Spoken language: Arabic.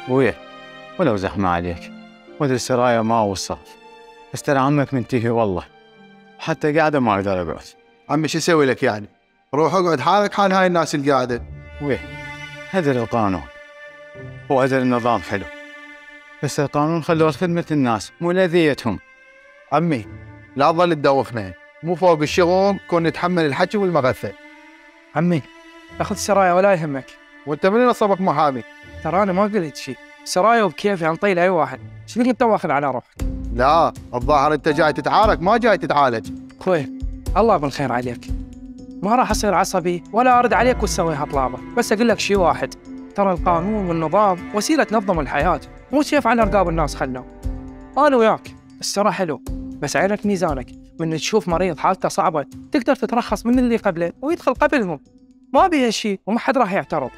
ابويا ولو زحمة عليك وادري السرايا ما وصف، بس ترى عمك منتهي والله، حتى قاعدة ما اقدر اقعد. عمي شو اسوي لك يعني؟ روح اقعد حالك حال هاي الناس القاعده. ابويا هدر القانون وهدر النظام حلو، بس القانون خلوه خدمة الناس مو لذيتهم. عمي لا تظل تدوخنا، مو فوق الشغل كون نتحمل الحكي والمغثى. عمي اخذ السرايا ولا يهمك. وانت من نصبك محامي؟ ترى انا ما قلت شيء، سرايا وبكيفي انطي لاي واحد، شنو انت واخذ على روحك؟ لا الظاهر انت جاي تتعارك ما جاي تتعالج. اخوي الله بالخير عليك، ما راح اصير عصبي ولا ارد عليك وتسويها طلابه، بس اقول لك شيء واحد، ترى القانون والنظام وسيله تنظم الحياه، مو سيف على رقاب الناس. خلنا انا وياك السرا حلو، بس عينك ميزانك، من تشوف مريض حالته صعبه تقدر تترخص من اللي قبله ويدخل قبلهم، ما بيها شيء وما حد راح يعترض.